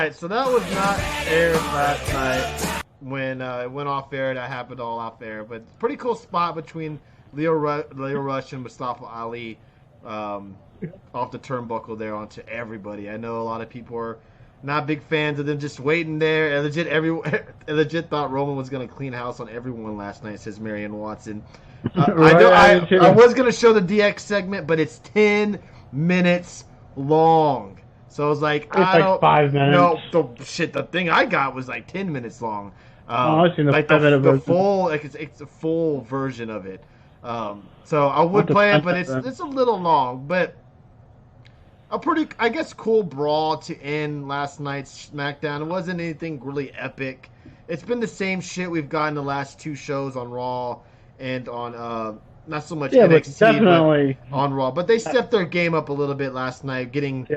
Alright, so that was not aired last night when it went off air. That happened all off air, but pretty cool spot between Leo Rush and Mustafa Ali off the turnbuckle there onto everybody. I know a lot of people are not big fans of them just waiting there. And legit thought Roman was gonna clean house on everyone last night. Says Marion Watson. I was gonna show the DX segment, but it's 10 minutes long. So I was like, it's like 5 minutes. No, the thing I got was like 10 minutes long. I've seen the like 5 minute the version. full, like it's a full version of it. So I would play it, but it's a little long. But a pretty, I guess, cool brawl to end last night's SmackDown. It wasn't anything really epic. It's been the same shit we've gotten the last two shows on Raw and on not so much NXT, but on Raw. But they stepped their game up a little bit last night, getting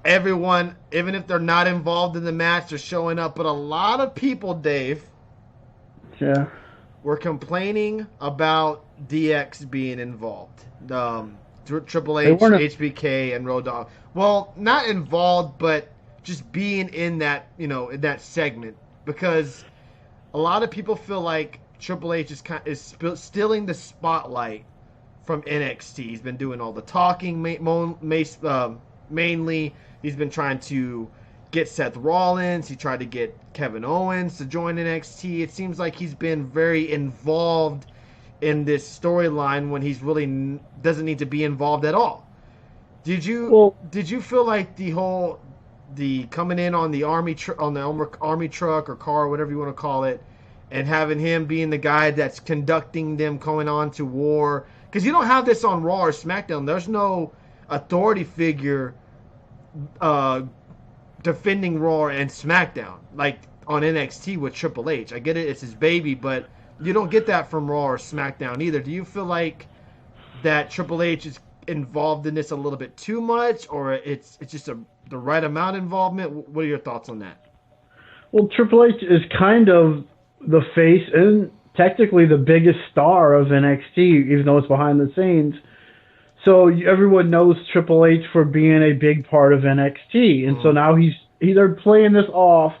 everyone, even if they're not involved in the match, they're showing up. But a lot of people, Dave, were complaining about DX being involved. Triple H, HBK, and Road Dogg. Well, not involved, but just being in that, in that segment, because a lot of people feel like Triple H is stealing the spotlight from NXT. He's been doing all the talking, mainly. He's been trying to get Seth Rollins. He tried to get Kevin Owens to join NXT. It seems like he's been very involved in this storyline when he's really doesn't need to be involved at all. Did you feel like the coming in on the army truck or car, whatever you want to call it, and having him being the guy that's conducting them going on to war? Because you don't have this on Raw or SmackDown. There's no authority figure defending Raw and SmackDown like on NXT with Triple H. I get it, it's his baby, but you don't get that from Raw or SmackDown either. Do you feel like that Triple H is involved in this a little bit too much, or it's just the right amount of involvement? What are your thoughts on that? Well, Triple H is kind of the face and technically the biggest star of NXT, even though it's behind the scenes. So everyone knows Triple H for being a big part of NXT, and so now they're playing this off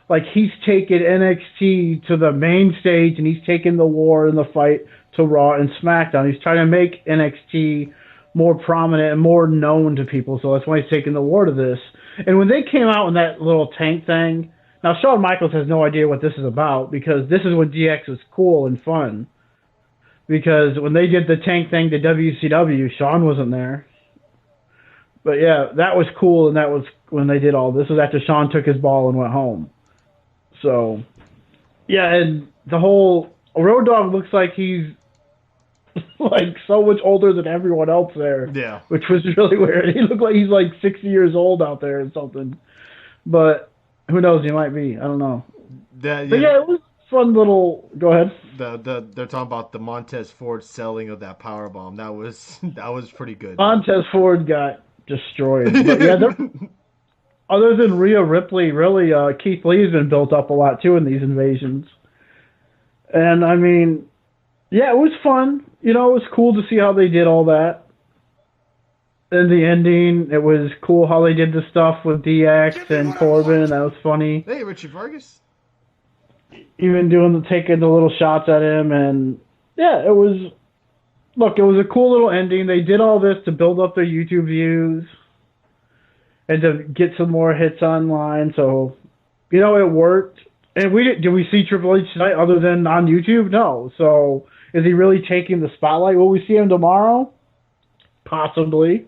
like he's taken NXT to the main stage, and he's taken the war and the fight to Raw and SmackDown. He's trying to make NXT more prominent and more known to people, so that's why he's taking the war to this. And when they came out in that little tank thing, now Shawn Michaels has no idea what this is about, because this is when DX was cool and fun. Because when they did the tank thing to WCW, Shawn wasn't there. But yeah, that was cool, and that was when they did all this. Was after Shawn took his ball and went home. So, yeah, and the whole Road Dogg looks like he's like so much older than everyone else there. Yeah. Which was really weird. He looked like he's like 60 years old out there or something. But who knows? He might be. I don't know. But yeah, it was fun little. Go ahead. They're talking about the Montez Ford selling of that powerbomb. That was pretty good. Montez Ford got destroyed. But yeah, other than Rhea Ripley, really, Keith Lee's been built up a lot too in these invasions. And I mean, yeah, it was fun. It was cool to see how they did all that. In the ending, it was cool how they did the stuff with DX and Corbin. That was funny. Hey, Richie Vargas. Even taking the little shots at him, and yeah, it was a cool little ending. They did all this to build up their YouTube views and to get some more hits online. So, it worked. And did we see Triple H tonight other than on YouTube? No. So, is he really taking the spotlight? Will we see him tomorrow? Possibly.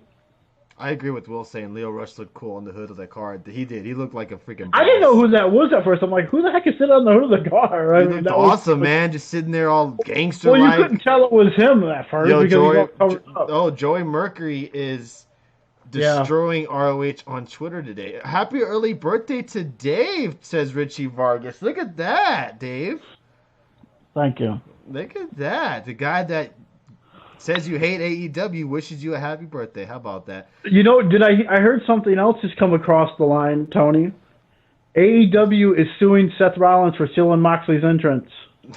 I agree with Will saying Leo Rush looked cool on the hood of the car. He did. He looked like a freaking boss. I didn't know who that was at first. I'm like, who the heck is sitting on the hood of the car? He looked awesome, man. Just sitting there all gangster-like. Well, you couldn't tell it was him at first because he got covered up. Joey Mercury is destroying ROH on Twitter today. Happy early birthday to Dave, says Richie Vargas. Look at that, Dave. Thank you. Look at that. The guy that says you hate AEW wishes you a happy birthday. How about that? I heard something else just come across the line, Tony. AEW is suing Seth Rollins for stealing Moxley's entrance.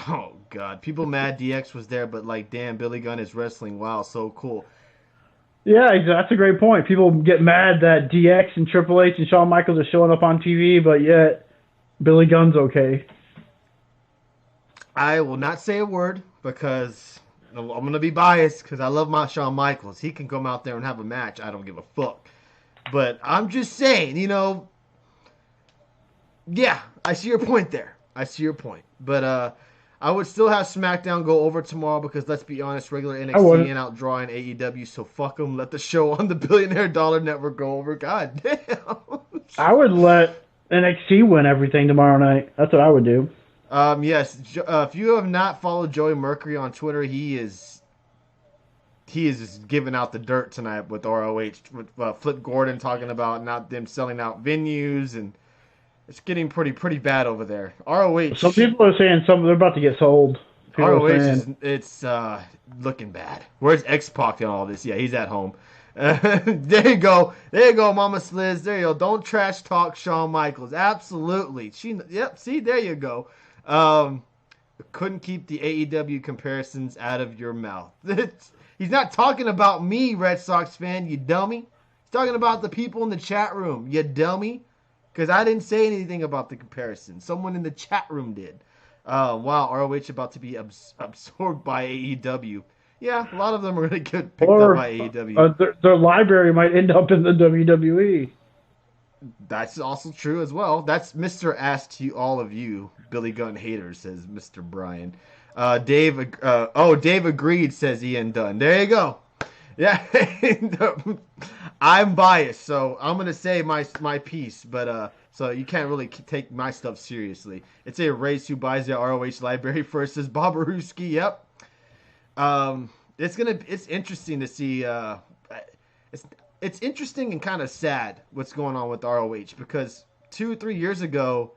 Oh, God. People mad DX was there, but like, damn, Billy Gunn is wrestling. Wow, so cool. Yeah, that's a great point. People get mad that DX and Triple H and Shawn Michaels are showing up on TV, but yet Billy Gunn's okay. I will not say a word because I'm going to be biased because I love my Shawn Michaels. He can come out there and have a match. I don't give a fuck. But I'm just saying, yeah, I see your point there. I see your point. But I would still have SmackDown go over tomorrow because let's be honest, regular NXT ain't out drawing AEW, so fuck them. Let the show on the Billionaire Dollar Network go over. God damn. I would let NXT win everything tomorrow night. That's what I would do. Yes. If you have not followed Joey Mercury on Twitter, he is just giving out the dirt tonight with ROH. With Flip Gordon talking about not them selling out venues, and it's getting pretty bad over there. ROH. Some people are saying they're about to get sold. ROH it's looking bad. Where's X-Pac in all this? Yeah, he's at home. There you go, Mama Sliz. There you go. Don't trash talk Shawn Michaels. Absolutely. Yep. See, there you go. Couldn't keep the AEW comparisons out of your mouth. He's not talking about me, Red Sox fan, you dummy. He's talking about the people in the chat room, you dummy. Because I didn't say anything about the comparison. Someone in the chat room did. Wow, ROH about to be absorbed by AEW. Yeah, a lot of them are going to get picked up by AEW. Their library might end up in the WWE. That's also true as well. That's Mr. Ass to all of you, Billy Gunn haters, says Mr. Brian. Dave agreed, says Ian Dunn. There you go. Yeah, I'm biased, so I'm gonna say my piece, but so you can't really take my stuff seriously. It's a race who buys the ROH library first, says Bobaruski. Yep. It's interesting to see. It's interesting and kind of sad what's going on with ROH because 2-3 years ago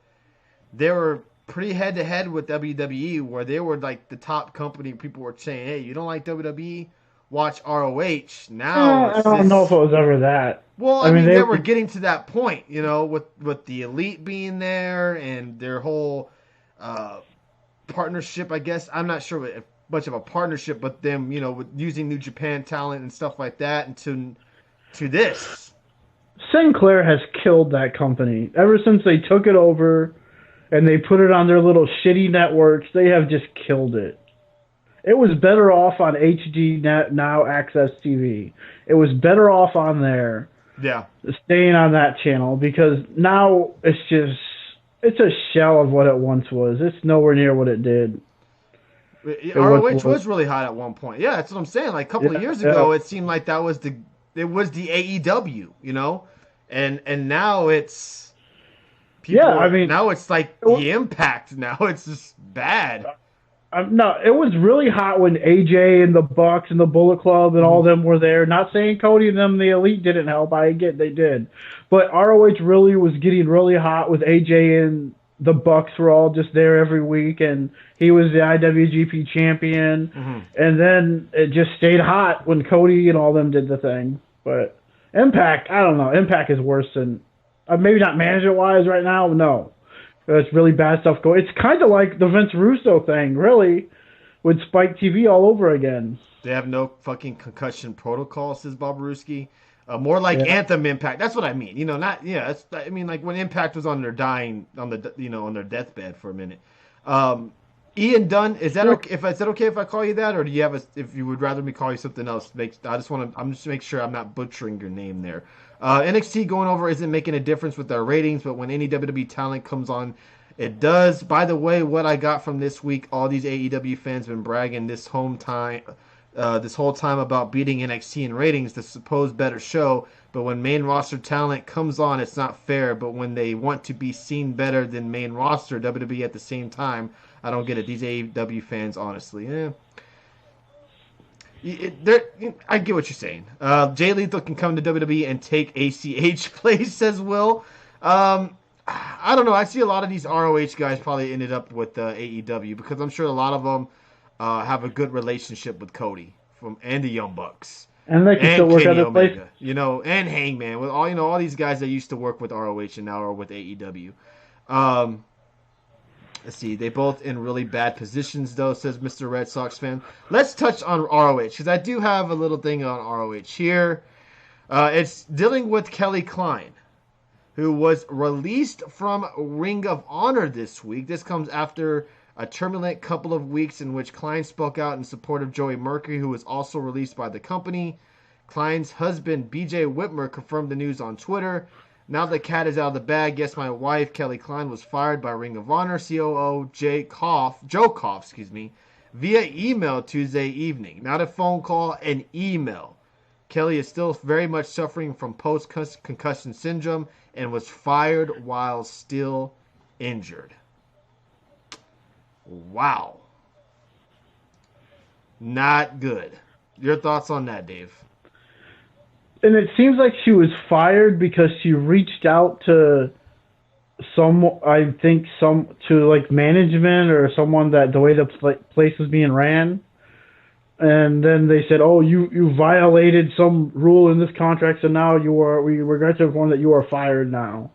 they were pretty head to head with WWE, where they were like the top company. People were saying, "Hey, you don't like WWE? Watch ROH." Now I don't know if it was ever that. Well, I mean they were getting to that point, with the Elite being there and their whole partnership. I guess I'm not sure if much of a partnership, but them, with using New Japan talent and stuff like that, and to this. Sinclair has killed that company. Ever since they took it over and they put it on their little shitty networks, they have just killed it. It was better off on HD Now Access TV. It was better off on there. Yeah. Staying on that channel, because now it's a shell of what it once was. It's nowhere near what it did. ROH was really hot at one point. Yeah, that's what I'm saying. Like a couple of years ago, it seemed like that was the AEW, and now it's now it's like the Impact. Now it's just bad. No, it was really hot when AJ and the Bucks and the Bullet Club and all of them were there. Not saying Cody and them, the Elite, didn't help. I get they did, but ROH really was getting really hot with AJ, and the Bucks were all just there every week, and he was the IWGP champion. Mm-hmm. And then it just stayed hot when Cody and all them did the thing. But Impact, I don't know. Impact is worse than maybe not management-wise right now. No. It's really bad stuff going. It's kind of like the Vince Russo thing, really, with Spike TV all over again. They have no fucking concussion protocol, says Bobaruski. More like Anthem Impact. That's what I mean. I mean, like when Impact was on their on their deathbed for a minute. Ian Dunn, is that okay? Is that okay if I call you that, or do you have if you would rather me call you something else? I'm just make sure I'm not butchering your name there. NXT going over isn't making a difference with their ratings, but when any WWE talent comes on, it does. By the way, what I got from this week, all these AEW fans been bragging this whole time about beating NXT in ratings, the supposed better show. But when main roster talent comes on, it's not fair. But when they want to be seen better than main roster WWE at the same time, I don't get it. These AEW fans, honestly, I get what you're saying. Jay Lethal can come to WWE and take ACH place, says Will. I don't know. I see a lot of these ROH guys probably ended up with AEW because I'm sure a lot of them have a good relationship with Cody and the Young Bucks. And they can still work other places. And Hangman, with all these guys that used to work with ROH and now are with AEW. Let's see. They both in really bad positions, though, says Mr. Red Sox fan. Let's touch on ROH, because I do have a little thing on ROH here. It's dealing with Kelly Klein, who was released from Ring of Honor this week. This comes after a turbulent couple of weeks in which Klein spoke out in support of Joey Mercury, who was also released by the company. Klein's husband, BJ Whitmer, confirmed the news on Twitter. Now the cat is out of the bag. Yes, my wife, Kelly Klein, was fired by Ring of Honor COO Joe Koff, via email Tuesday evening. Not a phone call, an email. Kelly is still very much suffering from post-concussion syndrome and was fired while still injured. Wow. Not good. Your thoughts on that, Dave? And it seems like she was fired because she reached out to management or someone that the way the place was being ran. And then they said, "Oh, you violated some rule in this contract, so now we regret to inform that you are fired now."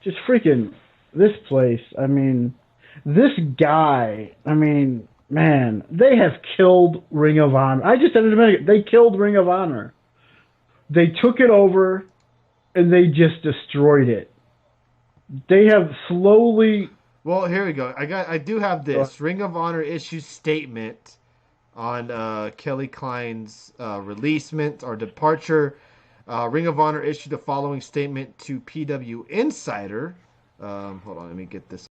Just freaking this place. I mean, this guy. I mean, man, they have killed Ring of Honor. I just said it a minute ago. They killed Ring of Honor. They took it over, and they just destroyed it. They have slowly. Well, here we go. I do have this. Ring of Honor issues statement on Kelly Klein's releasement or departure. Ring of Honor issued the following statement to PW Insider. Hold on, let me get this